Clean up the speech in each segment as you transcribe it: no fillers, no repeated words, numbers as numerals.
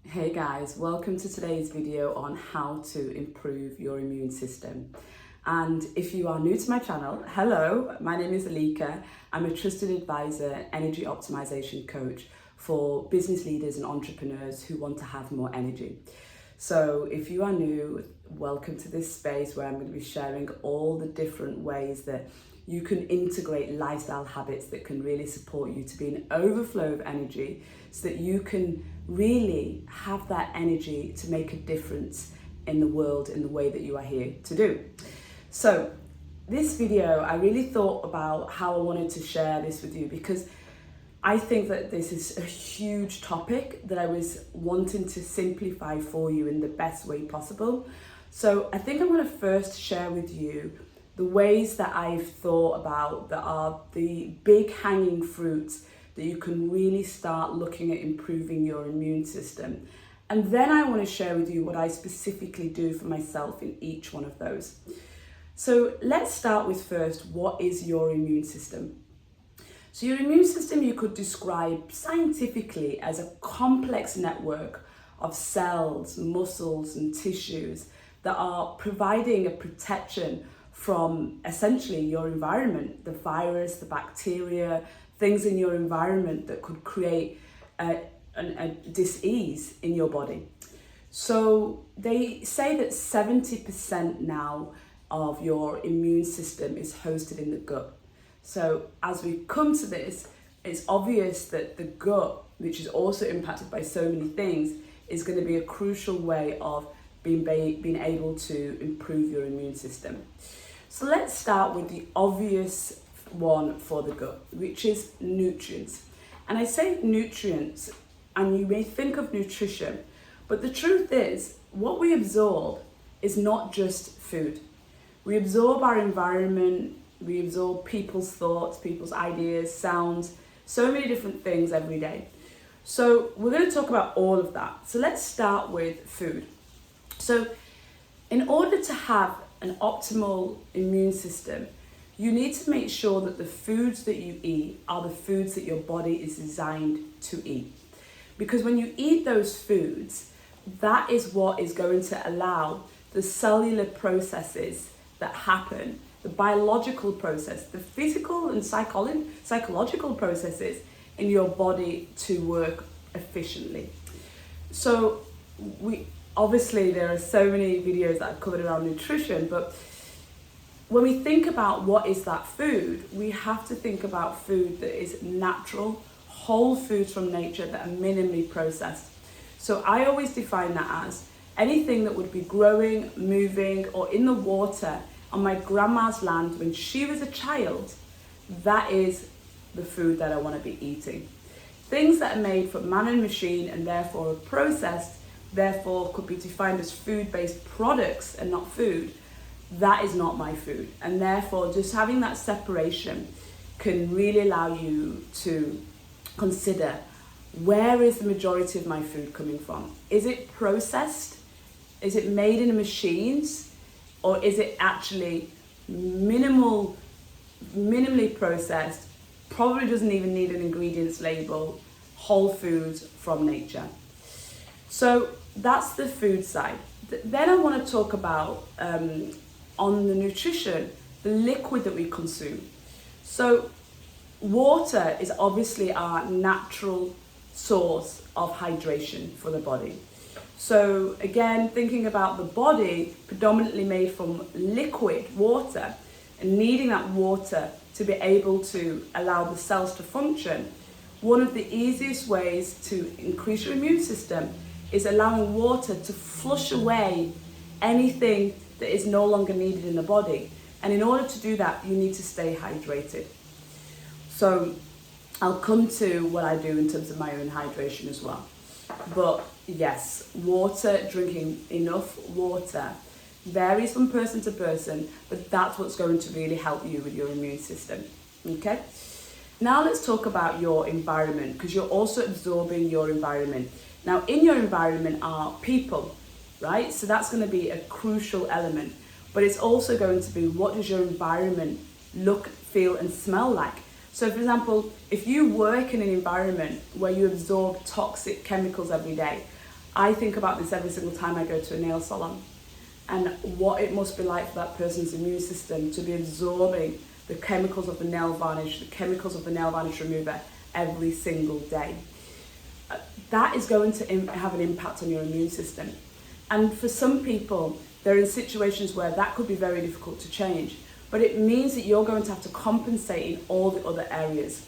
Hey guys, welcome to today's video on how to improve your immune system. And if you are new to my channel, hello, my name is Elika. I'm a trusted advisor, energy optimization coach for business leaders and entrepreneurs who want to have more energy. So if you are new, welcome to this space where I'm going to be sharing all the different ways that you can integrate lifestyle habits that can really support you to be an overflow of energy so that you can really have that energy to make a difference in the world in the way that you are here to do. So this video, I really thought about how I wanted to share this with you because I think that this is a huge topic that I was wanting to simplify for you in the best way possible. So I think I want to first share with you the ways that I've thought about that are the big hanging fruits that you can really start looking at improving your immune system. And then I want to share with you what I specifically do for myself in each one of those. So let's start with first, what is your immune system? So your immune system you could describe scientifically as a complex network of cells, muscles and tissues that are providing a protection from essentially your environment, the virus, the bacteria, things in your environment that could create a dis-ease in your body. So they say that 70% now of your immune system is hosted in the gut. So as we come to this, it's obvious that the gut, which is also impacted by so many things, is going to be a crucial way of being able to improve your immune system. So let's start with the obvious one for the gut, which is nutrients. And I say nutrients, and you may think of nutrition, but the truth is what we absorb is not just food. We absorb our environment, we absorb people's thoughts, people's ideas, sounds, so many different things every day. So we're going to talk about all of that. So let's start with food. So in order to have an optimal immune system, you need to make sure that the foods that you eat are the foods that your body is designed to eat. Because when you eat those foods, that is what is going to allow the cellular processes that happen, the biological process, the physical and psychological processes in your body to work efficiently. So obviously there are so many videos that I've covered around nutrition, but when we think about what is that food, we have to think about food that is natural, whole foods from nature that are minimally processed. So I always define that as anything that would be growing, moving, or in the water on my grandma's land when she was a child. That is the food that I want to be eating. Things that are made from man and machine and therefore are processed, therefore could be defined as food-based products and not food. That is not my food, and therefore just having that separation can really allow you to consider, where is the majority of my food coming from? Is it processed? Is it made in machines? Or is it actually minimally processed, probably doesn't even need an ingredients label, whole foods from nature? So that's the food side. Then I want to talk about on the nutrition, the liquid that we consume. So water is obviously our natural source of hydration for the body. So again, thinking about the body predominantly made from liquid water and needing that water to be able to allow the cells to function, one of the easiest ways to increase your immune system is allowing water to flush away anything that is no longer needed in the body. And in order to do that, you need to stay hydrated. So I'll come to what I do in terms of my own hydration as well. But yes, drinking enough water varies from person to person, but that's what's going to really help you with your immune system. Okay? Now let's talk about your environment, because you're also absorbing your environment. Now in your environment are people, right? So that's going to be a crucial element, but it's also going to be, what does your environment look, feel and smell like? So for example, if you work in an environment where you absorb toxic chemicals every day, I think about this every single time I go to a nail salon, and what it must be like for that person's immune system to be absorbing the chemicals of the nail varnish, the chemicals of the nail varnish remover every single day. That is going to have an impact on your immune system. And for some people, they're in situations where that could be very difficult to change, but it means that you're going to have to compensate in all the other areas.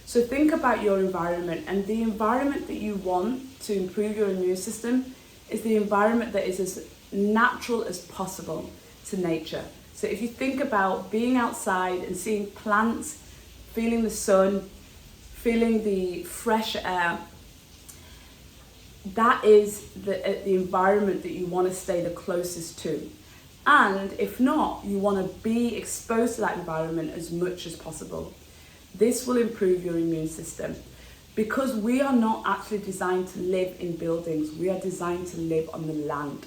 So think about your environment, and the environment that you want to improve your immune system is the environment that is as natural as possible to nature. So if you think about being outside and seeing plants, feeling the sun, feeling the fresh air, that is the environment that you want to stay the closest to. And if not, you want to be exposed to that environment as much as possible. This will improve your immune system, because we are not actually designed to live in buildings. We are designed to live on the land.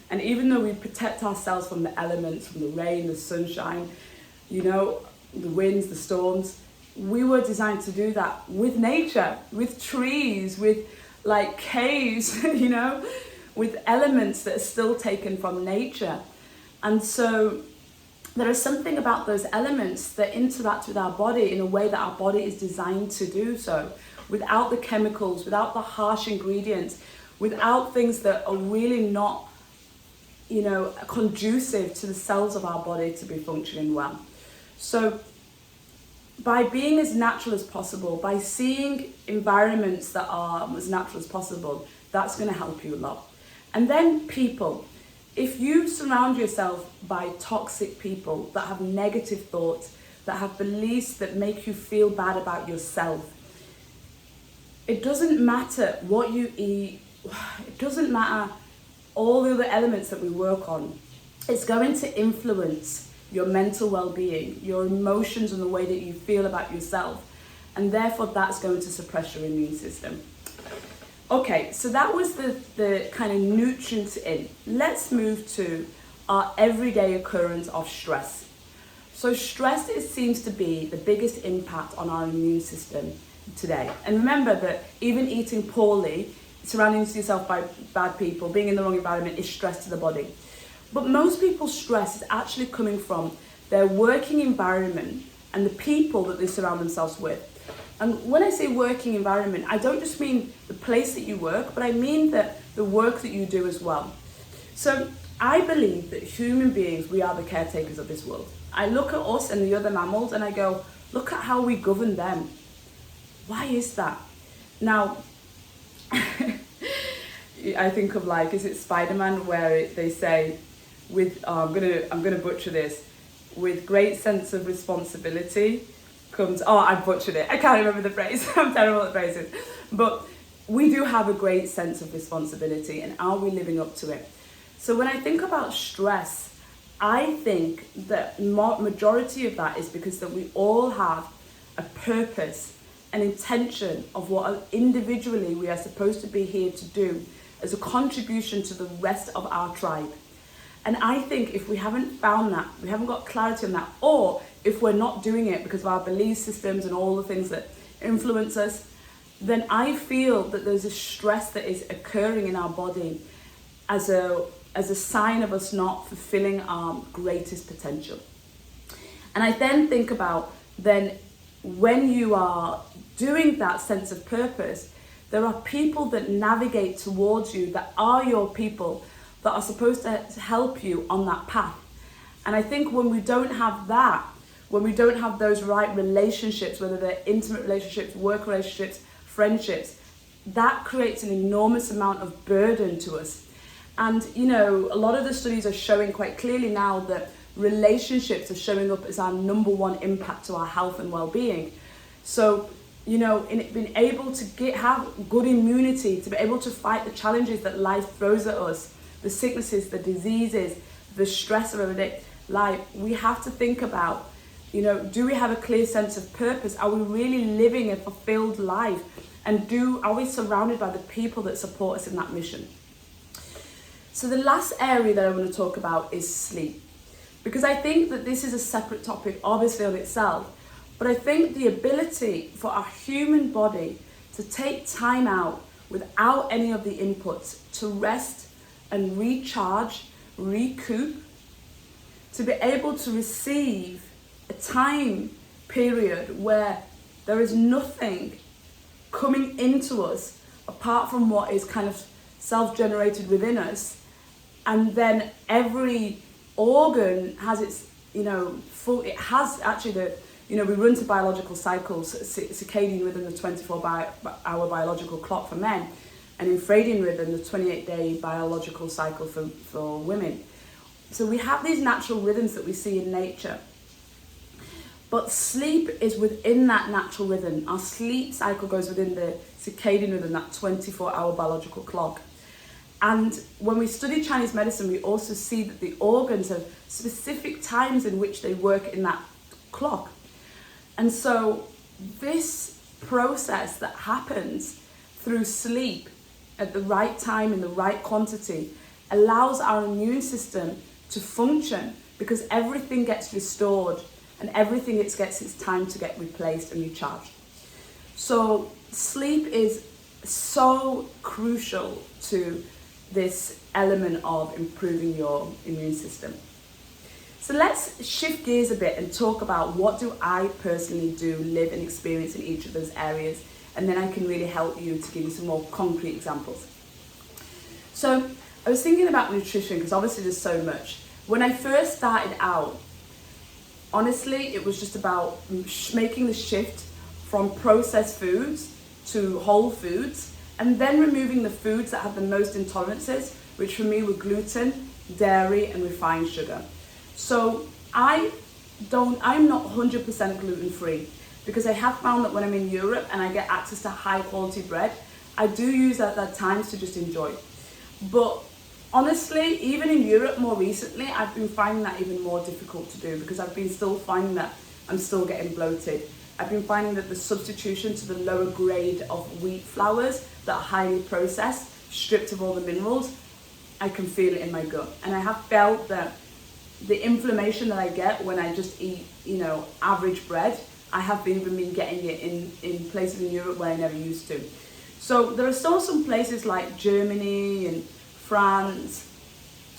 And even though we protect ourselves from the elements, from the rain, the sunshine, you know, the winds, the storms, we were designed to do that with nature, with trees, with like caves, you know, with elements that are still taken from nature. And so there is something about those elements that interact with our body in a way that our body is designed to do so, without the chemicals, without the harsh ingredients, without things that are really not, you know, conducive to the cells of our body to be functioning well. So by being as natural as possible, by seeing environments that are as natural as possible, that's going to help you a lot. And then people, if you surround yourself by toxic people that have negative thoughts, that have beliefs that make you feel bad about yourself, it doesn't matter what you eat, it doesn't matter all the other elements that we work on, it's going to influence your mental well-being, your emotions, and the way that you feel about yourself, and therefore that's going to suppress your immune system. Okay, so that was the kind of nutrients in. Let's move to our everyday occurrence of stress. So stress, it seems to be the biggest impact on our immune system today. And remember that even eating poorly, surrounding yourself by bad people, being in the wrong environment is stress to the body. But most people's stress is actually coming from their working environment and the people that they surround themselves with. And when I say working environment, I don't just mean the place that you work, but I mean the work that you do as well. So I believe that human beings, we are the caretakers of this world. I look at us and the other mammals and I go, look at how we govern them. Why is that? Now, I think of like, is it Spider-Man, where they say, I'm gonna butcher this, with great sense of responsibility comes, I butchered it, I can't remember the phrase, I'm terrible at phrases, but we do have a great sense of responsibility, and are we living up to it? So when I think about stress, I think that majority of that is because that we all have a purpose, an intention of what individually we are supposed to be here to do as a contribution to the rest of our tribe. And I think if we haven't found that, we haven't got clarity on that, or if we're not doing it because of our belief systems and all the things that influence us, then I feel that there's a stress that is occurring in our body as a sign of us not fulfilling our greatest potential. And I then think about then when you are doing that sense of purpose, there are people that navigate towards you that are your people that are supposed to help you on that path. And I think when we don't have that, when we don't have those right relationships, whether they're intimate relationships, work relationships, friendships, that creates an enormous amount of burden to us. And you know, a lot of the studies are showing quite clearly now that relationships are showing up as our number one impact to our health and well-being. So, you know, in being able to have good immunity, to be able to fight the challenges that life throws at us, the sicknesses, the diseases, the stress of everyday life, we have to think about, you know, do we have a clear sense of purpose? Are we really living a fulfilled life? And are we surrounded by the people that support us in that mission? So the last area that I want to talk about is sleep, because I think that this is a separate topic, obviously, on itself, but I think the ability for our human body to take time out without any of the inputs to rest and recharge, recoup, to be able to receive a time period where there is nothing coming into us apart from what is kind of self-generated within us, and then every organ has its, it has actually we run to biological cycles, circadian rhythm, the 24-hour biological clock for men, and infradian rhythm, the 28-day biological cycle for women. So we have these natural rhythms that we see in nature. But sleep is within that natural rhythm. Our sleep cycle goes within the circadian rhythm, that 24-hour biological clock. And when we study Chinese medicine, we also see that the organs have specific times in which they work in that clock. And so this process that happens through sleep at the right time, in the right quantity, allows our immune system to function, because everything gets restored and everything gets its time to get replaced and recharged. So sleep is so crucial to this element of improving your immune system. So let's shift gears a bit and talk about what do I personally do, live and experience in each of those areas, and then I can really help you to give you some more concrete examples. So I was thinking about nutrition, because obviously there's so much. When I first started out, honestly, it was just about making the shift from processed foods to whole foods, and then removing the foods that had the most intolerances, which for me were gluten, dairy, and refined sugar. So I'm not 100% gluten-free, because I have found that when I'm in Europe and I get access to high quality bread, I do use that at times to just enjoy. But honestly, even in Europe more recently, I've been finding that even more difficult to do, because I've been still finding that I'm still getting bloated. I've been finding that the substitution to the lower grade of wheat flours that are highly processed, stripped of all the minerals, I can feel it in my gut. And I have felt that the inflammation that I get when I just eat, average bread, I have even been getting it in places in Europe where I never used to. So there are still some places like Germany and France,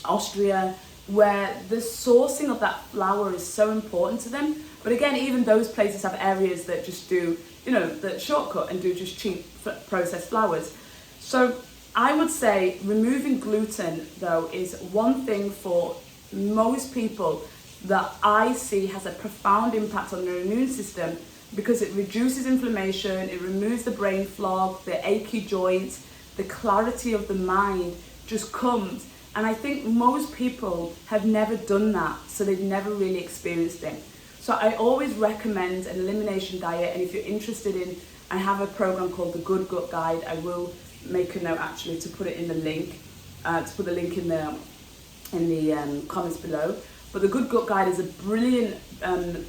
Austria, where the sourcing of that flour is so important to them. But again, even those places have areas that just do, that shortcut and do just cheap processed flours. So I would say removing gluten, though, is one thing for most people that I see has a profound impact on their immune system, because it reduces inflammation, it removes the brain fog, the achy joints, the clarity of the mind just comes. And I think most people have never done that, so they've never really experienced it. So I always recommend an elimination diet, and if you're interested in, I have a program called the Good Gut Guide. I will make a note actually to put it in the link, to put the link in the comments below. But the Good Gut Guide is a brilliant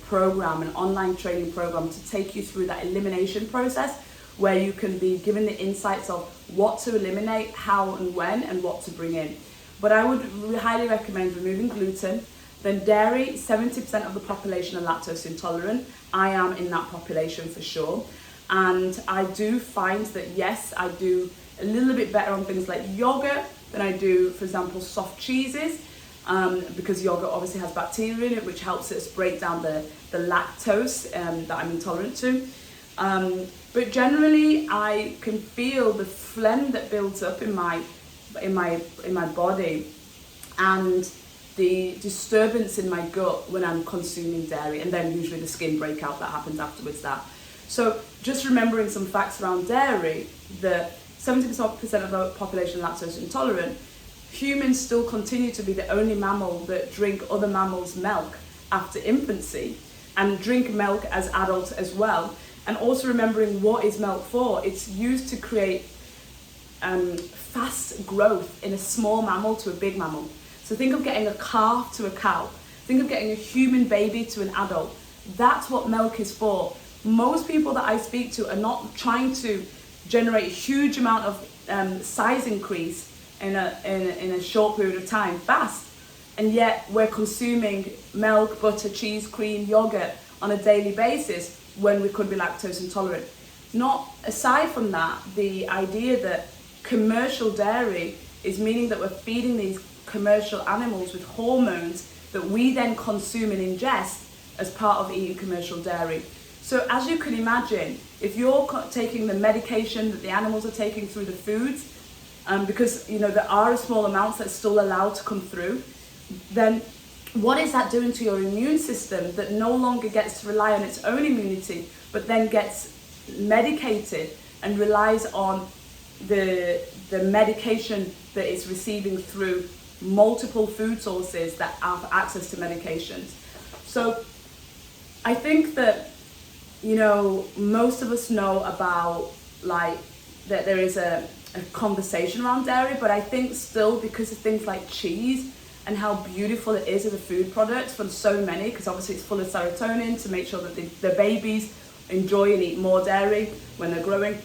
program, an online training program to take you through that elimination process, where you can be given the insights of what to eliminate, how and when, and what to bring in. But I would highly recommend removing gluten. Then dairy, 70% of the population are lactose intolerant. I am in that population for sure. And I do find that, yes, I do a little bit better on things like yogurt than I do, for example, soft cheeses, because yogurt obviously has bacteria in it, which helps us break down the lactose that I'm intolerant to. But generally, I can feel the phlegm that builds up in my body, and the disturbance in my gut when I'm consuming dairy, and then usually the skin breakout that happens afterwards that. So just remembering some facts around dairy, that 70% of the population are lactose intolerant. Humans still continue to be the only mammal that drink other mammals' milk after infancy, and drink milk as adults as well. And also remembering what is milk for. It's used to create fast growth in a small mammal to a big mammal. So think of getting a calf to a cow. Think of getting a human baby to an adult. That's what milk is for. Most people that I speak to are not trying to generate a huge amount of size increase in a short period of time, fast. And yet we're consuming milk, butter, cheese, cream, yogurt on a daily basis when we could be lactose intolerant. not aside from that, the idea that commercial dairy is meaning that we're feeding these commercial animals with hormones that we then consume and ingest as part of eating commercial dairy. So as you can imagine, if you're taking the medication that the animals are taking through the foods, because you know there are small amounts that's still allowed to come through, then what is that doing to your immune system that no longer gets to rely on its own immunity, but then gets medicated and relies on the medication that it's receiving through multiple food sources that have access to medications? So I think that, you know, most of us know about like that there is a conversation around dairy, but I think still because of things like cheese and how beautiful it is as a food product for so many, because obviously it's full of serotonin to make sure that the babies enjoy and eat more dairy when they're growing,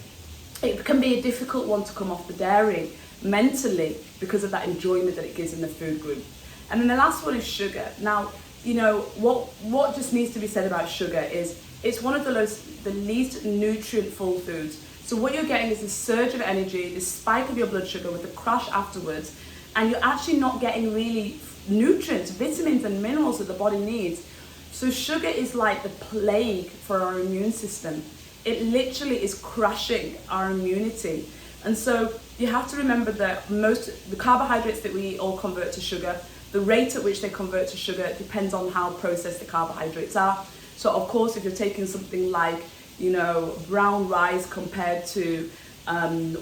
it can be a difficult one to come off the dairy mentally because of that enjoyment that it gives in the food group. And then the last one is sugar. Now, you know, what just needs to be said about sugar is it's one of the least nutrient-full foods. So what you're getting is this surge of energy, this spike of your blood sugar with the crash afterwards, and you're actually not getting really nutrients, vitamins and minerals that the body needs. So sugar is like the plague for our immune system. It literally is crushing our immunity. And so you have to remember that the carbohydrates that we eat all convert to sugar. The rate at which they convert to sugar depends on how processed the carbohydrates are. So of course, if you're taking something like, you know, brown rice compared to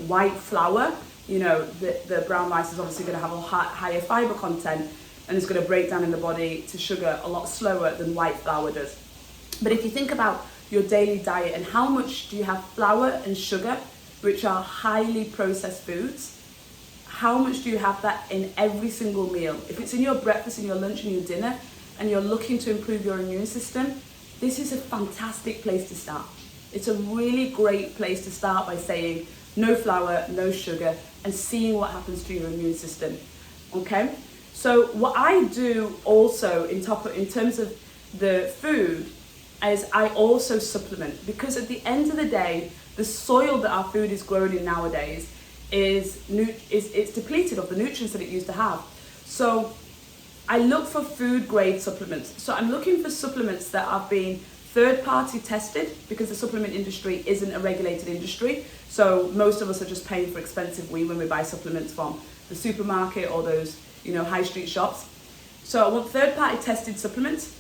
white flour, you know, the brown rice is obviously going to have a higher fiber content, and it's going to break down in the body to sugar a lot slower than white flour does. But if you think about your daily diet and how much do you have flour and sugar, which are highly processed foods, how much do you have that in every single meal? If it's in your breakfast, in your lunch and your dinner, and you're looking to improve your immune system, this is a fantastic place to start. It's a really great place to start by saying no flour, no sugar, and seeing what happens to your immune system, okay? So what I do also in terms of the food is I also supplement, because at the end of the day, the soil that our food is grown in nowadays it's depleted of the nutrients that it used to have. So I look for food grade supplements. So I'm looking for supplements that have been third party tested, because the supplement industry isn't a regulated industry. So most of us are just paying for expensive weed when we buy supplements from the supermarket or those, you know, high street shops. So I want third party tested supplements.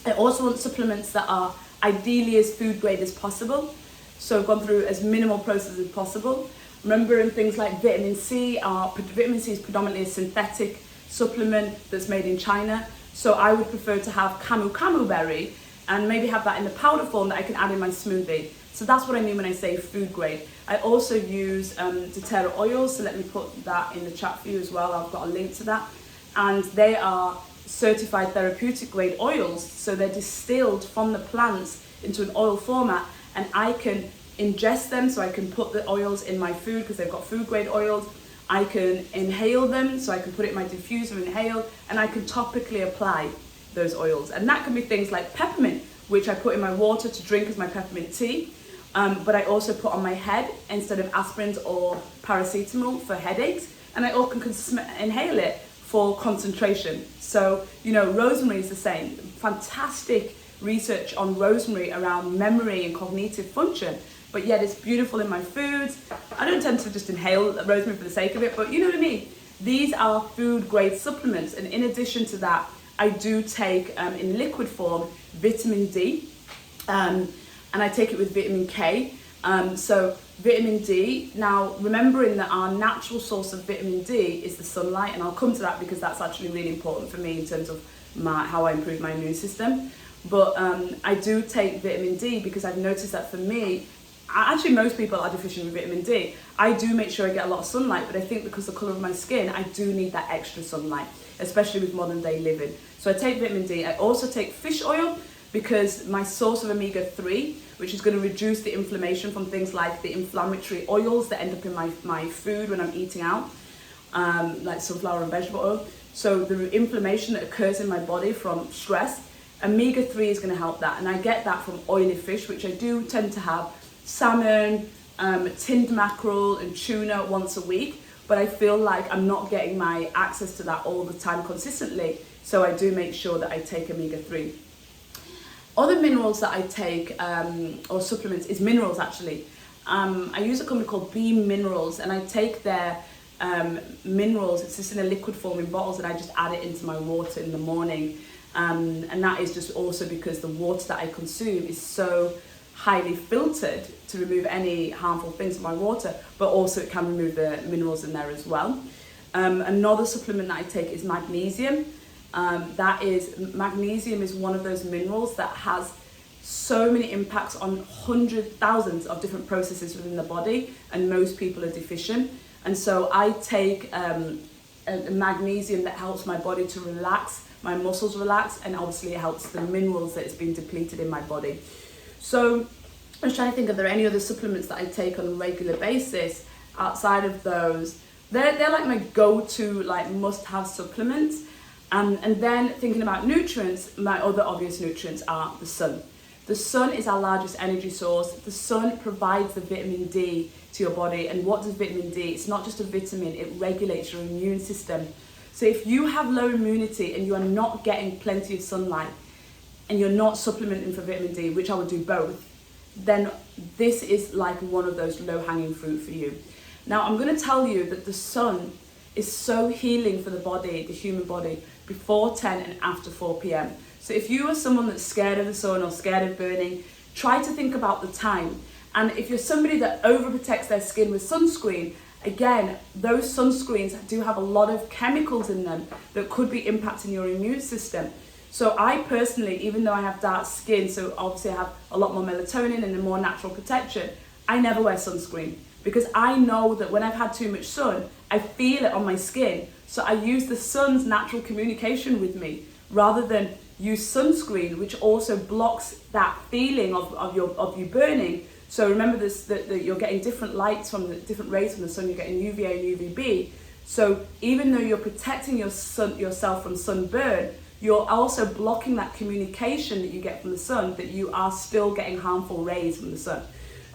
I also want supplements that are ideally as food grade as possible. So I've gone through as minimal process as possible. Remembering things like vitamin C. Vitamin C is predominantly a synthetic supplement that's made in China. So I would prefer to have 𝐠𝐚𝐫𝐬𝐸 berry and maybe have that in the powder form that I can add in my smoothie. So that's what I mean when I say food grade. I also use doTERRA oils, so let me put that in the chat for you as well. I've got a link to that. And they are certified therapeutic grade oils, so they're distilled from the plants into an oil format, and I can ingest them, so I can put the oils in my food because they've got food grade oils. I can inhale them, so I can put it in my diffuser, inhale, and I can topically apply those oils. And that can be things like peppermint, which I put in my water to drink as my peppermint tea, but I also put on my head instead of aspirins or paracetamol for headaches, and I also can inhale it for concentration. So, you know, rosemary is the same. Fantastic research on rosemary around memory and cognitive function, but yet it's beautiful in my foods. I don't tend to just inhale rosemary for the sake of it, but you know what I mean? These are food grade supplements, and in addition to that, I do take in liquid form vitamin D, and I take it with vitamin K. So vitamin D, now remembering that our natural source of vitamin D is the sunlight, and I'll come to that because that's actually really important for me in terms of how I improve my immune system. But I do take vitamin D because I've noticed that for me, actually most people are deficient with vitamin D. I do make sure I get a lot of sunlight, but I think because of the colour of my skin, I do need that extra sunlight, especially with modern day living. So I take vitamin D. I also take fish oil because my source of omega-3, which is going to reduce the inflammation from things like the inflammatory oils that end up in my food when I'm eating out, like sunflower and vegetable oil. So the inflammation that occurs in my body from stress, omega-3 is going to help that. And I get that from oily fish, which I do tend to have salmon, tinned mackerel and tuna once a week, but I feel like I'm not getting my access to that all the time consistently, so I do make sure that I take omega-3. Other minerals that I take, or supplements, is minerals actually. I use a company called Beam Minerals, and I take their minerals, it's just in a liquid form in bottles, and I just add it into my water in the morning. And that is just also because the water that I consume is so highly filtered to remove any harmful things in my water, but also it can remove the minerals in there as well. Another supplement that I take is magnesium. Magnesium is one of those minerals that has so many impacts on thousands of different processes within the body, and most people are deficient. And so I take a magnesium that helps my body to relax, my muscles relax, and obviously it helps the minerals that it's been depleted in my body. So I was trying to think, are there any other supplements that I take on a regular basis outside of those? They're like my go-to, like must-have supplements. And then thinking about nutrients, my other obvious nutrients are the sun. The sun is our largest energy source. The sun provides the vitamin D to your body. And what does vitamin D? It's not just a vitamin, it regulates your immune system. So if you have low immunity and you are not getting plenty of sunlight, and you're not supplementing for vitamin D, which I would do both, then this is like one of those low-hanging fruit for you. Now, I'm going to tell you that the sun is so healing for the body, the human body, before 10 and after 4 p.m. So if you are someone that's scared of the sun or scared of burning, try to think about the time. And if you're somebody that overprotects their skin with sunscreen, again, those sunscreens do have a lot of chemicals in them that could be impacting your immune system. So I personally, even though I have dark skin, so obviously I have a lot more melatonin and a more natural protection, I never wear sunscreen because I know that when I've had too much sun, I feel it on my skin. So I use the sun's natural communication with me rather than use sunscreen, which also blocks that feeling of you burning. So remember this, that you're getting different lights from the different rays from the sun, you're getting UVA and UVB. So even though you're protecting yourself from sunburn, you're also blocking that communication that you get from the sun, that you are still getting harmful rays from the sun.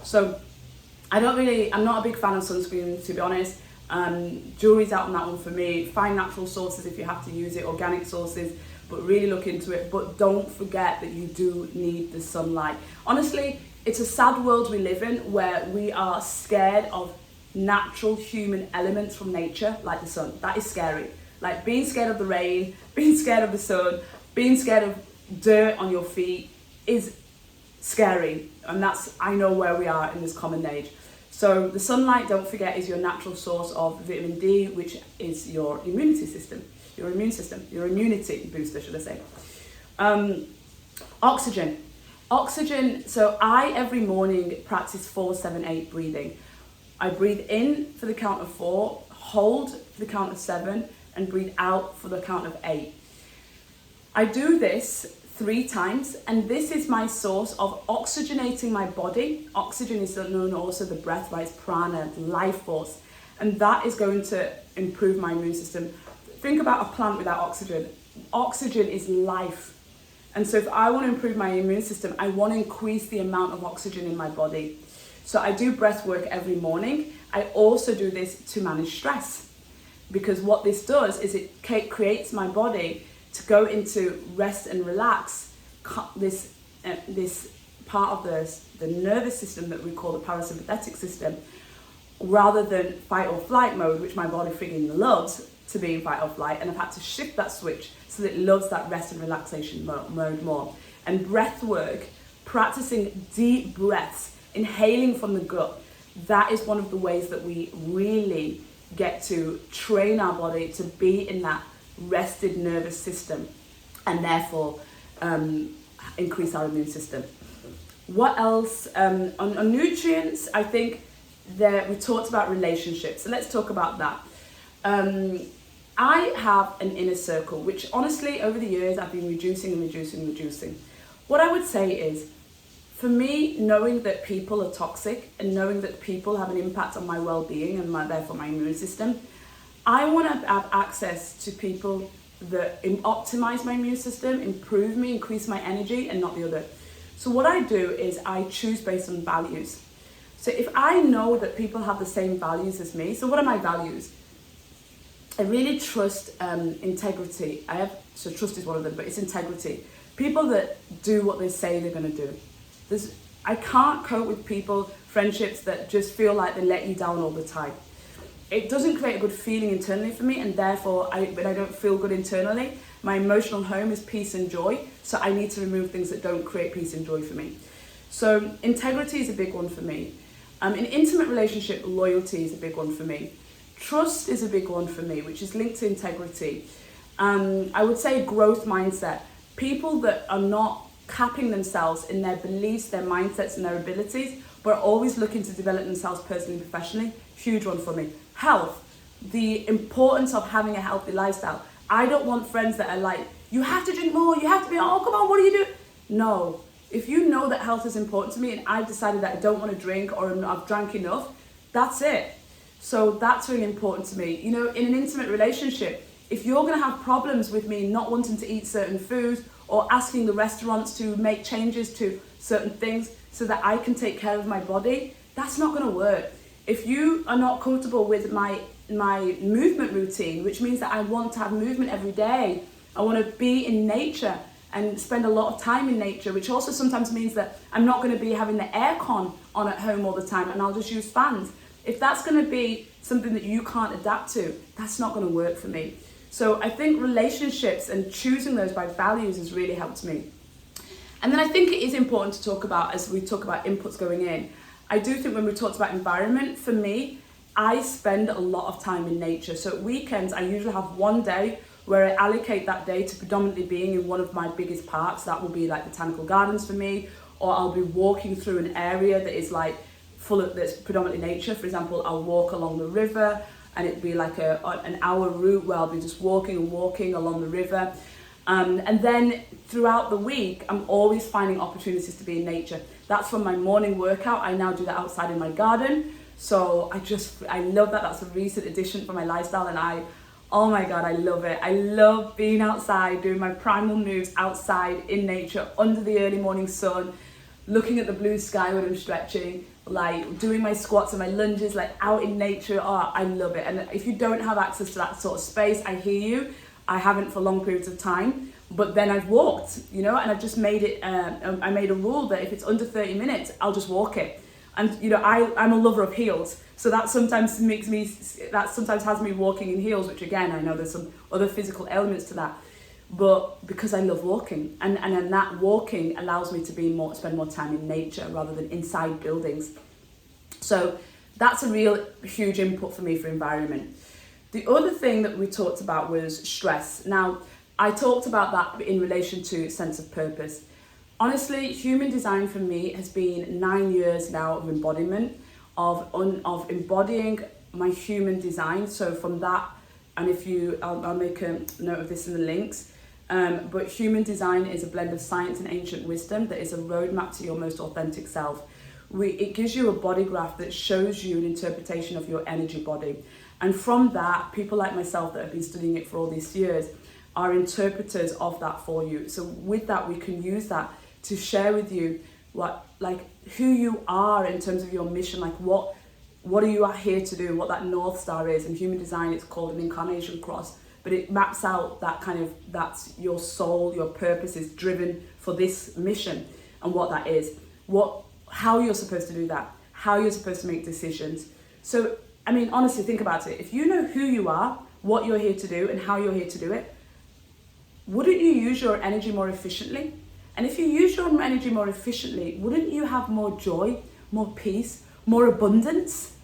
So I'm not a big fan of sunscreen, to be honest. Jury's out on that one for me. Find natural sources if you have to use it, organic sources, but really look into it. But don't forget that you do need the sunlight. Honestly, it's a sad world we live in where we are scared of natural human elements from nature, like the sun. That is scary. Like being scared of the rain, being scared of the sun, being scared of dirt on your feet is scary. And I know where we are in this common age. So the sunlight, don't forget, is your natural source of vitamin D, which is your immunity booster, should I say. Oxygen, so I every morning practice 4-7-8 breathing. I breathe in for the count of 4, hold for the count of 7, and breathe out for the count of 8. I do this 3 times, and this is my source of oxygenating my body. Oxygen is known also the breath, right? It's prana, life force, and that is going to improve my immune system. Think about a plant without oxygen. Oxygen is life. And so if I want to improve my immune system, I want to increase the amount of oxygen in my body. So I do breath work every morning. I also do this to manage stress, because what this does is it creates my body to go into rest and relax, this part of the nervous system that we call the parasympathetic system, rather than fight or flight mode, which my body freaking loves to be in fight or flight, and I've had to shift that switch so that it loves that rest and relaxation mode more. And breath work, practicing deep breaths, inhaling from the gut, that is one of the ways that we really get to train our body to be in that rested nervous system, and therefore increase our immune system. What else? On nutrients, I think that we talked about relationships, so let's talk about that. I have an inner circle, which honestly over the years I've been reducing. What I would say is, for me, knowing that people are toxic and knowing that people have an impact on my well-being and therefore my immune system, I want to have access to people that optimize my immune system, improve me, increase my energy, and not the other. So what I do is I choose based on values. So if I know that people have the same values as me, so what are my values? I really trust integrity. So trust is one of them, but it's integrity. People that do what they say they're going to do. I can't cope with people, friendships that just feel like they let you down all the time. It doesn't create a good feeling internally for me, and therefore, when I don't feel good internally, my emotional home is peace and joy, so I need to remove things that don't create peace and joy for me. So integrity is a big one for me. In intimate relationship, loyalty is a big one for me. Trust is a big one for me, which is linked to integrity. I would say growth mindset. People that are not capping themselves in their beliefs, their mindsets and their abilities, but are always looking to develop themselves personally and professionally, huge one for me. Health, the importance of having a healthy lifestyle. I don't want friends that are like, you have to drink more, you have to be, oh, come on, what are you doing? No. If you know that health is important to me and I've decided that I don't want to drink or I've drank enough, that's it. So that's really important to me. You know, in an intimate relationship, if you're going to have problems with me not wanting to eat certain foods or asking the restaurants to make changes to certain things so that I can take care of my body, that's not going to work. If you are not comfortable with my movement routine, which means that I want to have movement every day, I want to be in nature and spend a lot of time in nature, which also sometimes means that I'm not going to be having the aircon on at home all the time and I'll just use fans. If that's going to be something that you can't adapt to, that's not going to work for me. So I think relationships and choosing those by values has really helped me. And then I think it is important to talk about, as we talk about inputs going in, I do think when we talked about environment, for me, I spend a lot of time in nature. So at weekends, I usually have one day where I allocate that day to predominantly being in one of my biggest parks. That will be like botanical gardens for me, or I'll be walking through an area that is like that's predominantly nature. For example, I'll walk along the river and it'd be like an hour route where I'll be just walking along the river. And then throughout the week, I'm always finding opportunities to be in nature. That's from my morning workout. I now do that outside in my garden. So I love that. That's a recent addition for my lifestyle, and oh my God, I love it. I love being outside, doing my primal moves outside in nature, under the early morning sun, looking at the blue sky when I'm stretching, like doing my squats and my lunges, like out in nature. Oh, I love it. And if you don't have access to that sort of space, I hear you. I haven't for long periods of time, but then I've walked, you know, and I've just made it, I made a rule that if it's under 30 minutes, I'll just walk it. And, you know, I'm a lover of heels. So that sometimes has me walking in heels, which again, I know there's some other physical elements to that, but because I love walking, and then that walking allows me to spend more time in nature rather than inside buildings. So that's a real huge input for me for environment. The other thing that we talked about was stress. Now, I talked about that in relation to sense of purpose. Honestly, human design for me has been 9 years now of embodiment, of embodying my human design. So from that, and I'll make a note of this in the links, but human design is a blend of science and ancient wisdom that is a roadmap to your most authentic self. It gives you a body graph that shows you an interpretation of your energy body. And from that, people like myself that have been studying it for all these years are interpreters of that for you. So with that, we can use that to share with you who you are in terms of your mission, like what are you here to do, what that North Star is. In human design, it's called an incarnation cross, but it maps out that's your soul, your purpose is driven for this mission and what that is, how you're supposed to do that, how you're supposed to make decisions. So, I mean, honestly, think about it. If you know who you are, what you're here to do and how you're here to do it, wouldn't you use your energy more efficiently? And if you use your energy more efficiently, wouldn't you have more joy, more peace, more abundance?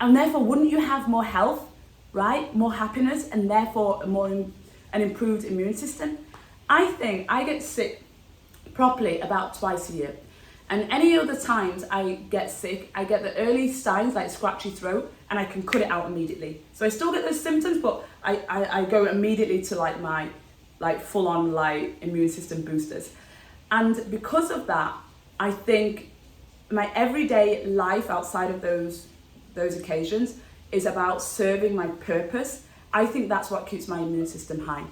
And therefore, wouldn't you have more health, right? More happiness, and therefore an improved immune system? I think I get sick properly about twice a year. And any other times I get sick, I get the early signs like scratchy throat, and I can cut it out immediately. So I still get those symptoms, but I go immediately to my full-on immune system boosters. And because of that, I think my everyday life outside of those occasions is about serving my purpose. I think that's what keeps my immune system high.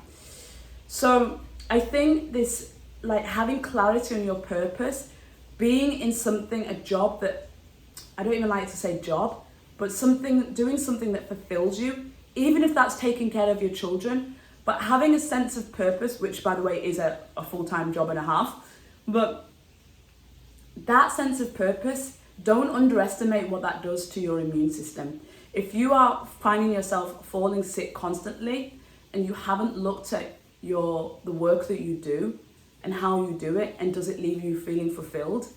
So I think this, having clarity on your purpose, being in something, a job that I don't even like to say job, but doing something that fulfills you, even if that's taking care of your children, but having a sense of purpose, which by the way is a full-time job and a half, but that sense of purpose, don't underestimate what that does to your immune system. If you are finding yourself falling sick constantly and you haven't looked at the work that you do and how you do it, and does it leave you feeling fulfilled,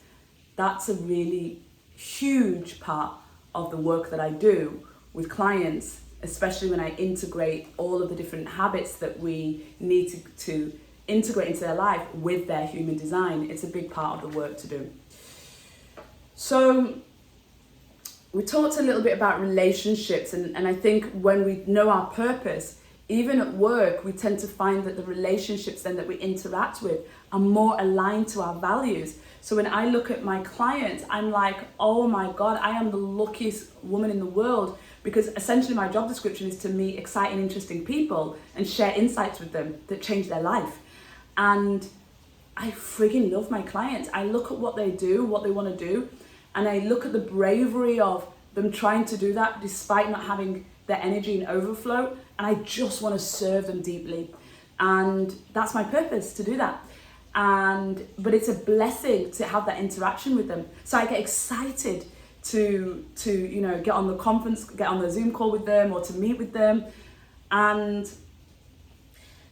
that's a really huge part of the work that I do with clients, especially when I integrate all of the different habits that we need to integrate into their life with their human design. It's a big part of the work to do. So we talked a little bit about relationships, and I think when we know our purpose, even at work, we tend to find that the relationships then that we interact with are more aligned to our values. So when I look at my clients, I'm like, oh my God, I am the luckiest woman in the world, because essentially my job description is to meet exciting, interesting people and share insights with them that change their life. And I friggin' love my clients. I look at what they do, what they want to do, and I look at the bravery of them trying to do that despite not having their energy in overflow, and I just want to serve them deeply. And that's my purpose, to do that. But it's a blessing to have that interaction with them. So I get excited to get on the conference, get on the Zoom call with them, or to meet with them. And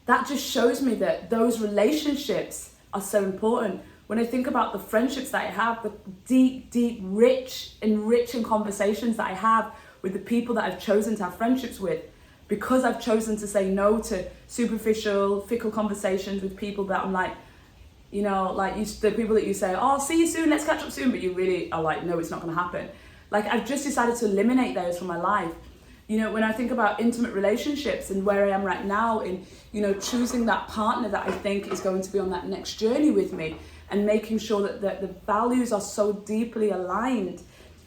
that just shows me that those relationships are so important. When I think about the friendships that I have, the deep, rich, enriching conversations that I have with the people that I've chosen to have friendships with, because I've chosen to say no to superficial, fickle conversations with people that I'm like, the people that you say, oh, see you soon, let's catch up soon, but you really are like, no, it's not going to happen. Like, I've just decided to eliminate those from my life. When I think about intimate relationships and where I am right now in, choosing that partner that I think is going to be on that next journey with me, and making sure that the values are so deeply aligned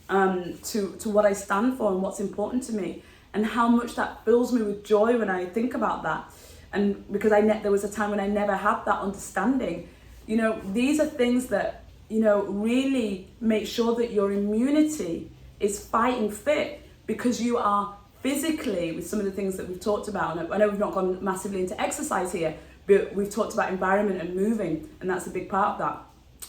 to what I stand for and what's important to me, and how much that fills me with joy when I think about that. And because there was a time when I never had that understanding. These are things that, really make sure that your immunity is fighting fit, because you are physically, with some of the things that we've talked about, and I know we've not gone massively into exercise here, but we've talked about environment and moving, and that's a big part of that.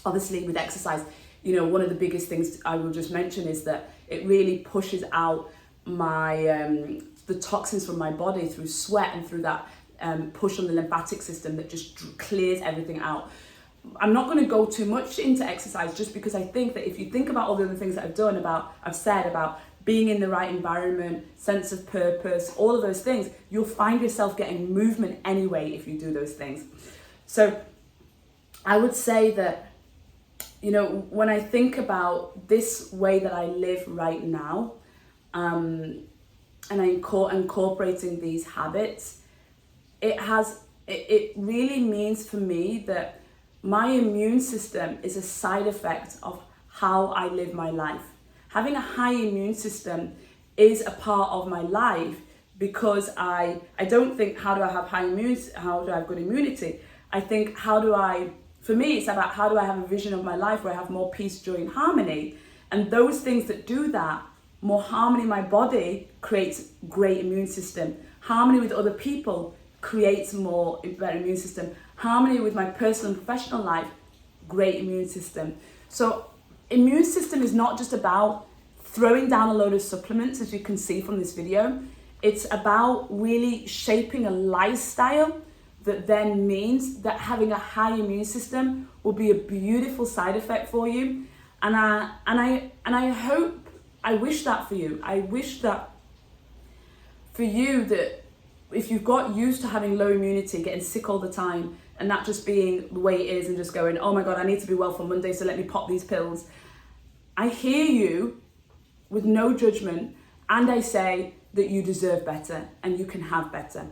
Obviously with exercise, one of the biggest things I will just mention is that it really pushes out the toxins from my body through sweat, and through that push on the lymphatic system that just clears everything out. I'm not going to go too much into exercise, just because I think that if you think about all the other things that I've said about being in the right environment, sense of purpose, all of those things, you'll find yourself getting movement anyway if you do those things. So I would say that, when I think about this way that I live right now, and I'm incorporating these habits, it really means for me that my immune system is a side effect of how I live my life. Having a high immune system is a part of my life, because I don't think, how do I have good immunity? I think, for me, it's about how do I have a vision of my life where I have more peace, joy, and harmony. And those things that do that, more harmony in my body creates great immune system. Harmony with other people creates better immune system. Harmony with my personal and professional life, great immune system. So immune system is not just about throwing down a load of supplements, as you can see from this video. It's about really shaping a lifestyle that then means that having a high immune system will be a beautiful side effect for you. And I wish that for you. I wish that for you, that if you've got used to having low immunity, getting sick all the time, and that just being the way it is, and just going, oh my God, I need to be well for Monday, so let me pop these pills. I hear you with no judgment, and I say that you deserve better and you can have better.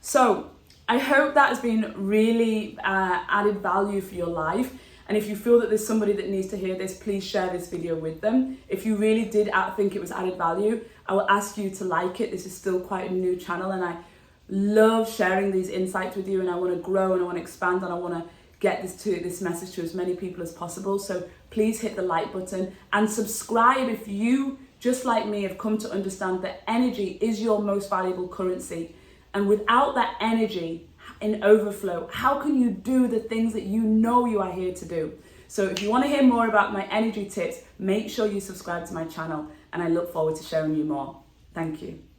So I hope that has been really added value for your life. And if you feel that there's somebody that needs to hear this, please share this video with them. If you really did think it was added value, I will ask you to like it. This is still quite a new channel, and I love sharing these insights with you, and I want to grow, and I want to expand, and I want to get this message to as many people as possible. So please hit the like button and subscribe if you, just like me, have come to understand that energy is your most valuable currency. And without that energy in overflow, how can you do the things that you know you are here to do? So if you want to hear more about my energy tips, make sure you subscribe to my channel, and I look forward to showing you more. Thank you.